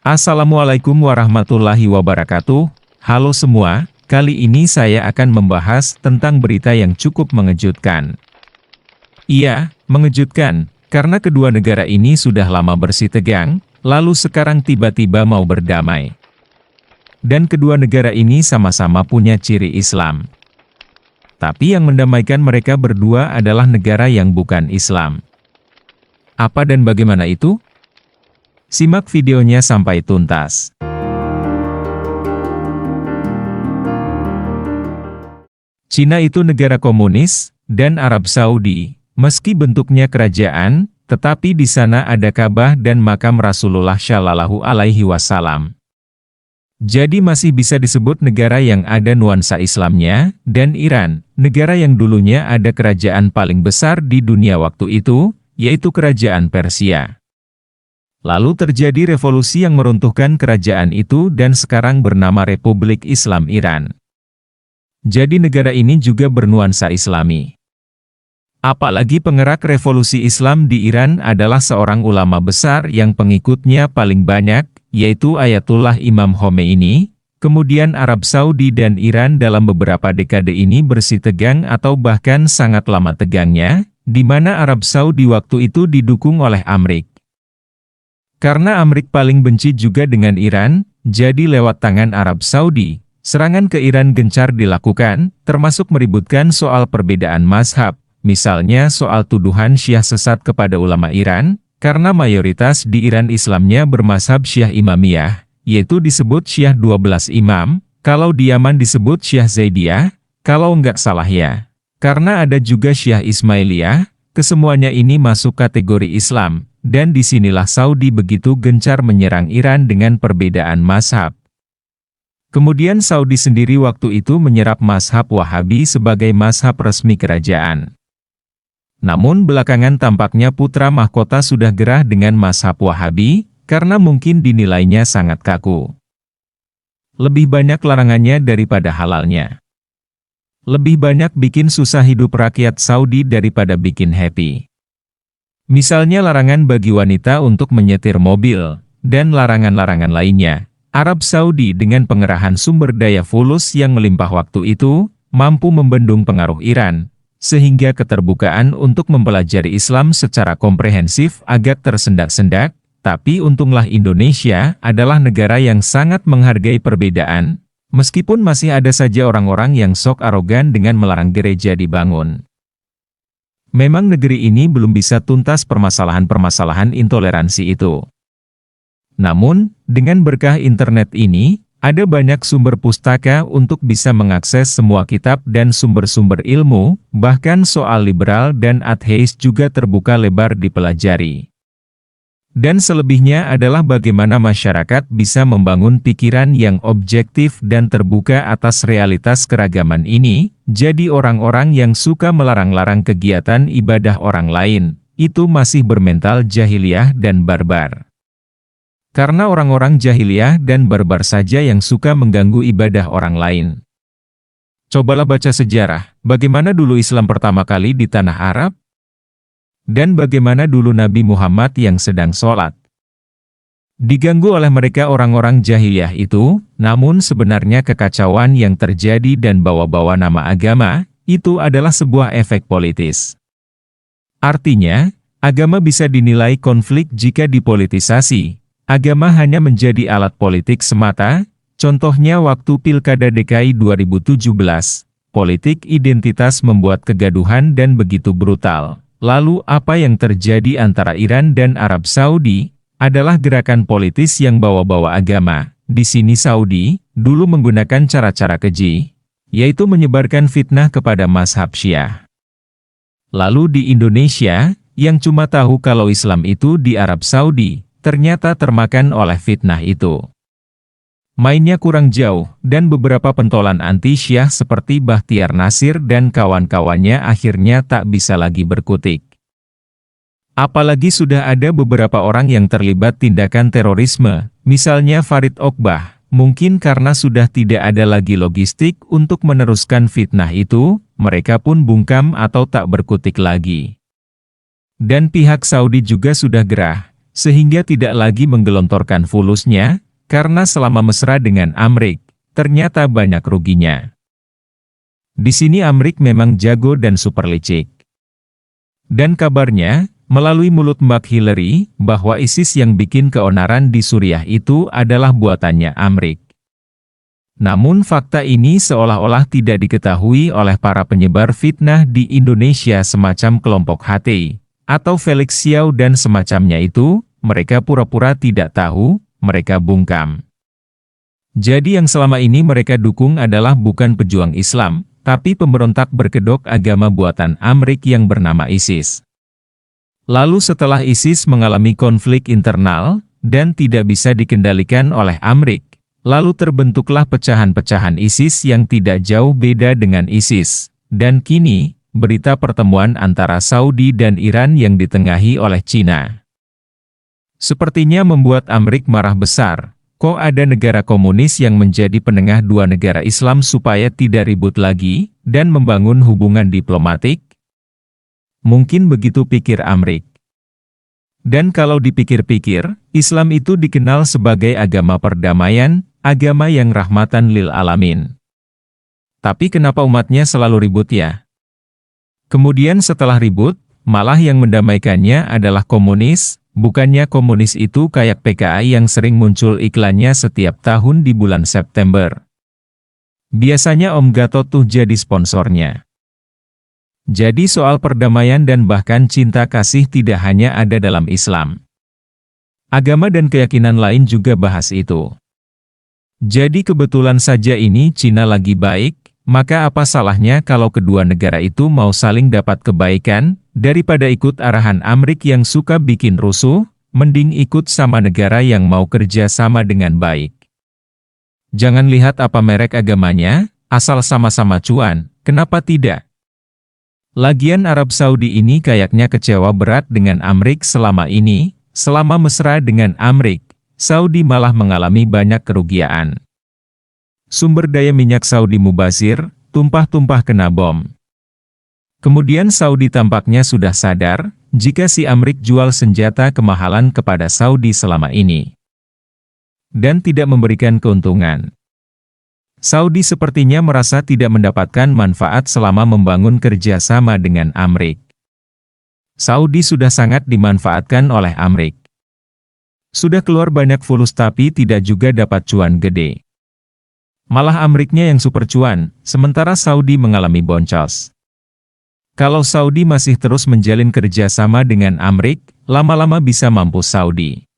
Assalamualaikum warahmatullahi wabarakatuh. Halo semua, kali ini saya akan membahas tentang berita yang cukup mengejutkan. Iya, mengejutkan, karena kedua negara ini sudah lama bersitegang, lalu sekarang tiba-tiba mau berdamai. Dan kedua negara ini sama-sama punya ciri Islam. Tapi yang mendamaikan mereka berdua adalah negara yang bukan Islam. Apa dan bagaimana itu? Simak videonya sampai tuntas. Cina itu negara komunis, dan Arab Saudi, meski bentuknya kerajaan, tetapi di sana ada Ka'bah dan makam Rasulullah Shallallahu Alaihi Wasallam. Jadi masih bisa disebut negara yang ada nuansa Islamnya, dan Iran, negara yang dulunya ada kerajaan paling besar di dunia waktu itu, yaitu Kerajaan Persia. Lalu terjadi revolusi yang meruntuhkan kerajaan itu dan sekarang bernama Republik Islam Iran. Jadi negara ini juga bernuansa Islami. Apalagi penggerak revolusi Islam di Iran adalah seorang ulama besar yang pengikutnya paling banyak, yaitu Ayatullah Imam Khomeini. Kemudian Arab Saudi dan Iran dalam beberapa dekade ini bersitegang atau bahkan sangat lama tegangnya, di mana Arab Saudi waktu itu didukung oleh Amerika. Karena Amerika paling benci juga dengan Iran, jadi lewat tangan Arab Saudi, serangan ke Iran gencar dilakukan, termasuk meributkan soal perbedaan mazhab, misalnya soal tuduhan Syiah sesat kepada ulama Iran, karena mayoritas di Iran Islamnya bermazhab Syiah Imamiyah, yaitu disebut Syiah 12 Imam, kalau di Yaman disebut Syiah Zaidiyah, kalau enggak salah ya. Karena ada juga Syiah Ismailiyah, kesemuanya ini masuk kategori Islam. Dan disinilah Saudi begitu gencar menyerang Iran dengan perbedaan mazhab. Kemudian Saudi sendiri waktu itu menyerap mazhab Wahabi sebagai mazhab resmi kerajaan. Namun belakangan tampaknya putra mahkota sudah gerah dengan mazhab Wahabi, karena mungkin dinilainya sangat kaku. Lebih banyak larangannya daripada halalnya. Lebih banyak bikin susah hidup rakyat Saudi daripada bikin happy. Misalnya larangan bagi wanita untuk menyetir mobil, dan larangan-larangan lainnya. Arab Saudi dengan pengerahan sumber daya fulus yang melimpah waktu itu, mampu membendung pengaruh Iran, sehingga keterbukaan untuk mempelajari Islam secara komprehensif agak tersendak-sendak, tapi untunglah Indonesia adalah negara yang sangat menghargai perbedaan, meskipun masih ada saja orang-orang yang sok arogan dengan melarang gereja dibangun. Memang negeri ini belum bisa tuntas permasalahan-permasalahan intoleransi itu. Namun, dengan berkah internet ini, ada banyak sumber pustaka untuk bisa mengakses semua kitab dan sumber-sumber ilmu, bahkan soal liberal dan ateis juga terbuka lebar dipelajari. Dan selebihnya adalah bagaimana masyarakat bisa membangun pikiran yang objektif dan terbuka atas realitas keragaman ini. Jadi orang-orang yang suka melarang-larang kegiatan ibadah orang lain, itu masih bermental jahiliyah dan barbar. Karena orang-orang jahiliyah dan barbar saja yang suka mengganggu ibadah orang lain. Cobalah baca sejarah, bagaimana dulu Islam pertama kali di tanah Arab? Dan bagaimana dulu Nabi Muhammad yang sedang sholat diganggu oleh mereka orang-orang jahiliyah itu, namun sebenarnya kekacauan yang terjadi dan bawa-bawa nama agama, itu adalah sebuah efek politis. Artinya, agama bisa dinilai konflik jika dipolitisasi. Agama hanya menjadi alat politik semata, contohnya waktu Pilkada DKI 2017, politik identitas membuat kegaduhan dan begitu brutal. Lalu apa yang terjadi antara Iran dan Arab Saudi, adalah gerakan politis yang bawa-bawa agama. Di sini Saudi, dulu menggunakan cara-cara keji, yaitu menyebarkan fitnah kepada mazhab Syiah. Lalu di Indonesia, yang cuma tahu kalau Islam itu di Arab Saudi, ternyata termakan oleh fitnah itu. Mainnya kurang jauh, dan beberapa pentolan anti-Syiah seperti Bahtiar Nasir dan kawan-kawannya akhirnya tak bisa lagi berkutik. Apalagi sudah ada beberapa orang yang terlibat tindakan terorisme, misalnya Farid Okbah, mungkin karena sudah tidak ada lagi logistik untuk meneruskan fitnah itu, mereka pun bungkam atau tak berkutik lagi. Dan pihak Saudi juga sudah gerah, sehingga tidak lagi menggelontorkan fulusnya, karena selama mesra dengan Amrik, ternyata banyak ruginya. Di sini Amrik memang jago dan super licik. Dan kabarnya, melalui mulut Mbak Hillary, bahwa ISIS yang bikin keonaran di Suriah itu adalah buatannya Amrik. Namun fakta ini seolah-olah tidak diketahui oleh para penyebar fitnah di Indonesia semacam kelompok HT, atau Felix Xiao dan semacamnya itu, mereka pura-pura tidak tahu, mereka bungkam. Jadi yang selama ini mereka dukung adalah bukan pejuang Islam, tapi pemberontak berkedok agama buatan Amrik yang bernama ISIS. Lalu setelah ISIS mengalami konflik internal, dan tidak bisa dikendalikan oleh Amrik, lalu terbentuklah pecahan-pecahan ISIS yang tidak jauh beda dengan ISIS. Dan kini, berita pertemuan antara Saudi dan Iran yang ditengahi oleh Cina sepertinya membuat Amrik marah besar. Kok ada negara komunis yang menjadi penengah dua negara Islam supaya tidak ribut lagi, dan membangun hubungan diplomatik? Mungkin begitu pikir Amrik. Dan kalau dipikir-pikir, Islam itu dikenal sebagai agama perdamaian, agama yang rahmatan lil alamin. Tapi kenapa umatnya selalu ribut ya? Kemudian setelah ribut, malah yang mendamaikannya adalah komunis. Bukannya komunis itu kayak PKI yang sering muncul iklannya setiap tahun di bulan September. Biasanya Om Gatot tuh jadi sponsornya. Jadi soal perdamaian dan bahkan cinta kasih tidak hanya ada dalam Islam. Agama dan keyakinan lain juga bahas itu. Jadi kebetulan saja ini Cina lagi baik, maka apa salahnya kalau kedua negara itu mau saling dapat kebaikan? Daripada ikut arahan Amrik yang suka bikin rusuh, mending ikut sama negara yang mau kerja sama dengan baik. Jangan lihat apa merek agamanya, asal sama-sama cuan, kenapa tidak? Lagian Arab Saudi ini kayaknya kecewa berat dengan Amrik selama ini, selama mesra dengan Amrik, Saudi malah mengalami banyak kerugian. Sumber daya minyak Saudi mubazir, tumpah-tumpah kena bom. Kemudian Saudi tampaknya sudah sadar, jika si Amrik jual senjata kemahalan kepada Saudi selama ini. Dan tidak memberikan keuntungan. Saudi sepertinya merasa tidak mendapatkan manfaat selama membangun kerjasama dengan Amrik. Saudi sudah sangat dimanfaatkan oleh Amrik. Sudah keluar banyak fulus tapi tidak juga dapat cuan gede. Malah Amriknya yang super cuan, sementara Saudi mengalami boncos. Kalau Saudi masih terus menjalin kerjasama dengan Amrik, lama-lama bisa mampus Saudi.